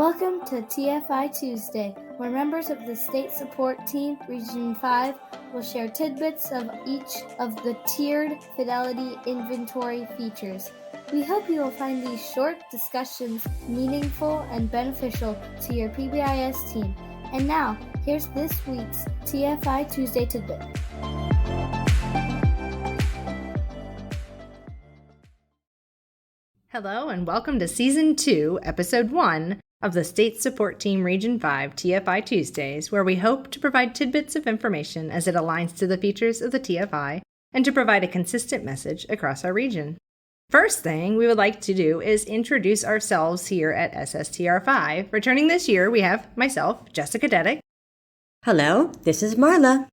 Welcome to TFI Tuesday, where members of the State Support Team, Region 5, will share tidbits of each of the tiered fidelity inventory features. We hope you will find these short discussions meaningful and beneficial to your PBIS team. And now, here's this week's TFI Tuesday tidbit. Hello and welcome to Season 2, Episode 1 of the State Support Team Region 5 TFI Tuesdays, where we hope to provide tidbits of information as it aligns to the features of the TFI and to provide a consistent message across our region. First thing we would like to do is introduce ourselves here at SSTR5. Returning this year, we have myself, Jessica Deddick. Hello, this is Marla.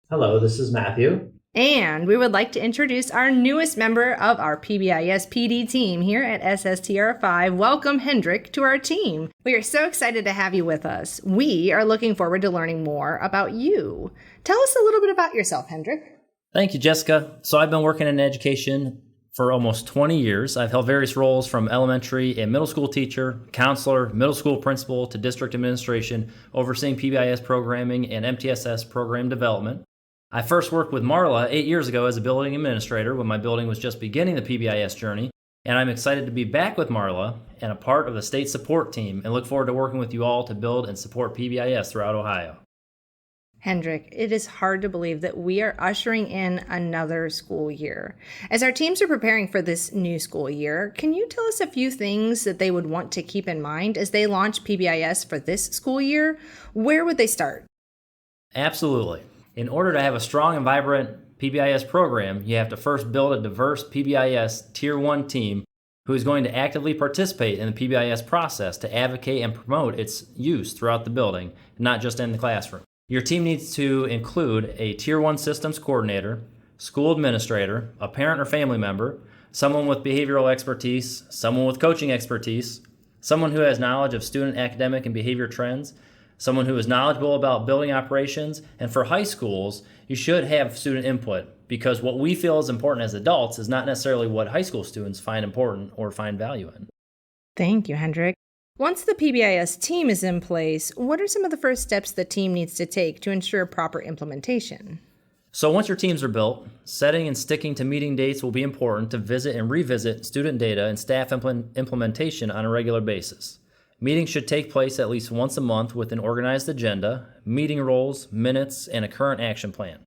Hello, this is Matthew. And we would like to introduce our newest member of our PBIS PD team here at SSTR5. Welcome, Hendrik, to our team. We are so excited to have you with us. We are looking forward to learning more about you. Tell us a little bit about yourself, Hendrik. Thank you, Jessica. So I've been working in education for almost 20 years. I've held various roles from elementary and middle school teacher, counselor, middle school principal, to district administration, overseeing PBIS programming and MTSS program development. I first worked with Marla 8 years ago as a building administrator when my building was just beginning the PBIS journey, and I'm excited to be back with Marla and a part of the state support team and look forward to working with you all to build and support PBIS throughout Ohio. Hendrik, it is hard to believe that we are ushering in another school year. As our teams are preparing for this new school year, can you tell us a few things that they would want to keep in mind as they launch PBIS for this school year? Where would they start? Absolutely. In order to have a strong and vibrant PBIS program, you have to first build a diverse PBIS Tier 1 team who is going to actively participate in the PBIS process to advocate and promote its use throughout the building, not just in the classroom. Your team needs to include a Tier 1 systems coordinator, school administrator, a parent or family member, someone with behavioral expertise, someone with coaching expertise, someone who has knowledge of student academic and behavior trends, someone who is knowledgeable about building operations, and for high schools, you should have student input because what we feel is important as adults is not necessarily what high school students find important or find value in. Thank you, Hendrik. Once the PBIS team is in place, what are some of the first steps the team needs to take to ensure proper implementation? So once your teams are built, setting and sticking to meeting dates will be important to visit and revisit student data and staff implementation on a regular basis. Meetings should take place at least once a month with an organized agenda, meeting roles, minutes, and a current action plan.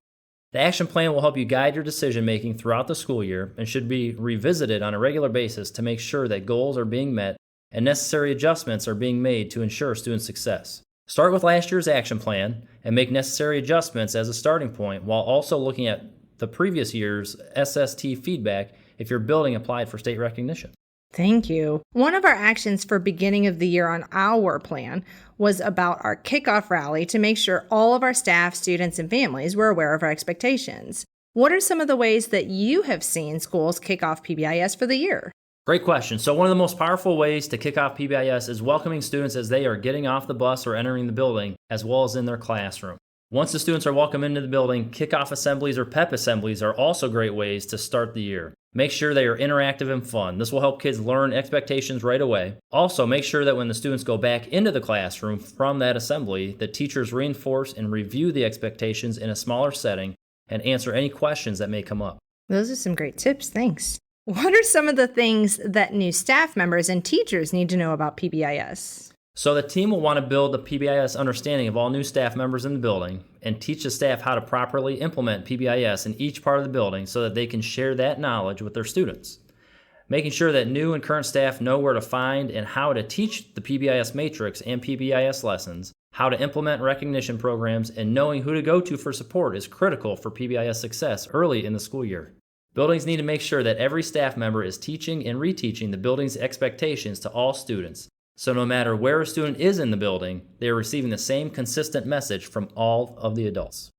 The action plan will help you guide your decision-making throughout the school year and should be revisited on a regular basis to make sure that goals are being met and necessary adjustments are being made to ensure student success. Start with last year's action plan and make necessary adjustments as a starting point while also looking at the previous year's SST feedback if your building applied for state recognition. Thank you. One of our actions for beginning of the year on our plan was about our kickoff rally to make sure all of our staff, students, and families were aware of our expectations. What are some of the ways that you have seen schools kick off PBIS for the year? Great question. So one of the most powerful ways to kick off PBIS is welcoming students as they are getting off the bus or entering the building, as well as in their classroom. Once the students are welcome into the building, kickoff assemblies or PEP assemblies are also great ways to start the year. Make sure they are interactive and fun. This will help kids learn expectations right away. Also, make sure that when the students go back into the classroom from that assembly, the teachers reinforce and review the expectations in a smaller setting and answer any questions that may come up. Those are some great tips. Thanks. What are some of the things that new staff members and teachers need to know about PBIS? So the team will want to build the PBIS understanding of all new staff members in the building and teach the staff how to properly implement PBIS in each part of the building so that they can share that knowledge with their students. Making sure that new and current staff know where to find and how to teach the PBIS matrix and PBIS lessons, how to implement recognition programs, and knowing who to go to for support is critical for PBIS success early in the school year. Buildings need to make sure that every staff member is teaching and reteaching the building's expectations to all students. So no matter where a student is in the building, they are receiving the same consistent message from all of the adults.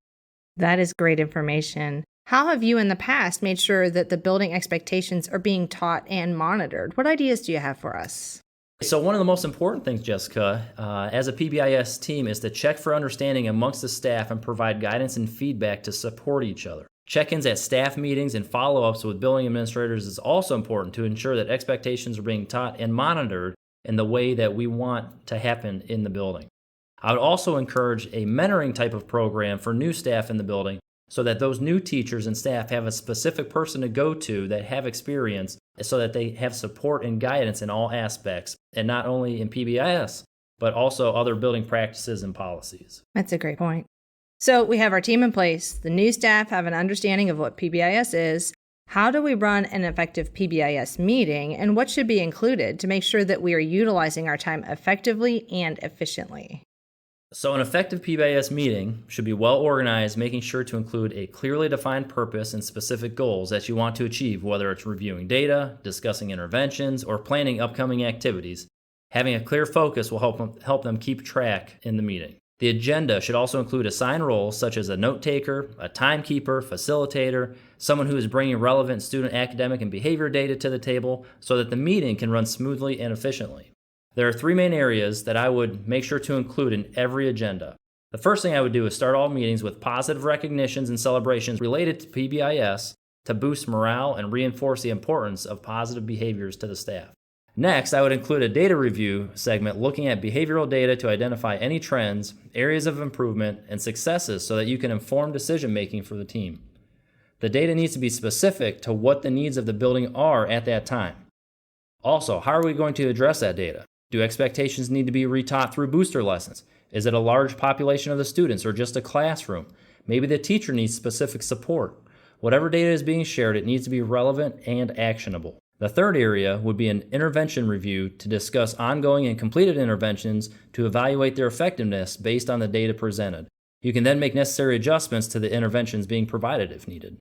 That is great information. How have you in the past made sure that the building expectations are being taught and monitored? What ideas do you have for us? So one of the most important things, Jessica, as a PBIS team is to check for understanding amongst the staff and provide guidance and feedback to support each other. Check-ins at staff meetings and follow-ups with building administrators is also important to ensure that expectations are being taught and monitored in the way that we want to happen in the building. I would also encourage a mentoring type of program for new staff in the building so that those new teachers and staff have a specific person to go to that have experience so that they have support and guidance in all aspects, and not only in PBIS, but also other building practices and policies. That's a great point. So we have our team in place. The new staff have an understanding of what PBIS is. How do we run an effective PBIS meeting, and what should be included to make sure that we are utilizing our time effectively and efficiently? So an effective PBIS meeting should be well organized, making sure to include a clearly defined purpose and specific goals that you want to achieve, whether it's reviewing data, discussing interventions, or planning upcoming activities. Having a clear focus will help them keep track in the meeting. The agenda should also include assigned roles such as a note taker, a timekeeper, facilitator, someone who is bringing relevant student academic and behavior data to the table so that the meeting can run smoothly and efficiently. There are 3 main areas that I would make sure to include in every agenda. The first thing I would do is start all meetings with positive recognitions and celebrations related to PBIS to boost morale and reinforce the importance of positive behaviors to the staff. Next, I would include a data review segment looking at behavioral data to identify any trends, areas of improvement, and successes so that you can inform decision making for the team. The data needs to be specific to what the needs of the building are at that time. Also, how are we going to address that data? Do expectations need to be retaught through booster lessons? Is it a large population of the students or just a classroom? Maybe the teacher needs specific support. Whatever data is being shared, it needs to be relevant and actionable. The third area would be an intervention review to discuss ongoing and completed interventions to evaluate their effectiveness based on the data presented. You can then make necessary adjustments to the interventions being provided if needed.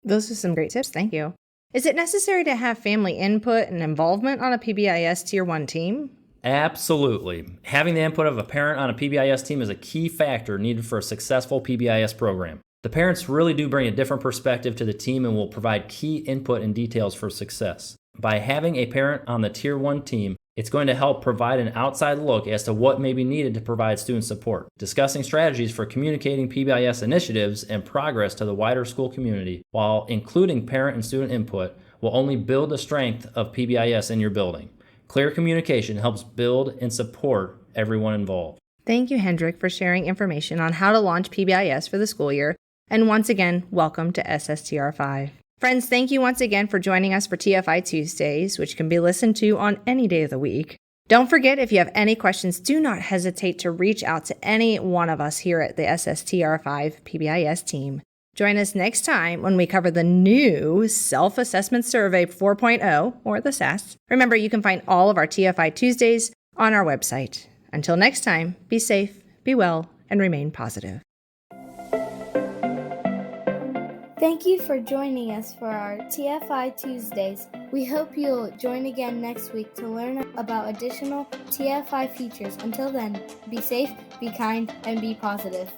Those are some great tips. Thank you. Is it necessary to have family input and involvement on a PBIS Tier 1 team? Absolutely. Having the input of a parent on a PBIS team is a key factor needed for a successful PBIS program. The parents really do bring a different perspective to the team and will provide key input and details for success. By having a parent on the Tier 1 team, it's going to help provide an outside look as to what may be needed to provide student support. Discussing strategies for communicating PBIS initiatives and progress to the wider school community while including parent and student input will only build the strength of PBIS in your building. Clear communication helps build and support everyone involved. Thank you, Hendrik, for sharing information on how to launch PBIS for the school year. And once again, welcome to SSTR5. Friends, thank you once again for joining us for TFI Tuesdays, which can be listened to on any day of the week. Don't forget, if you have any questions, do not hesitate to reach out to any one of us here at the SSTR5 PBIS team. Join us next time when we cover the new Self-Assessment Survey 4.0, or the SAS. Remember, you can find all of our TFI Tuesdays on our website. Until next time, be safe, be well, and remain positive. Thank you for joining us for our TFI Tuesdays. We hope you'll join again next week to learn about additional TFI features. Until then, be safe, be kind, and be positive.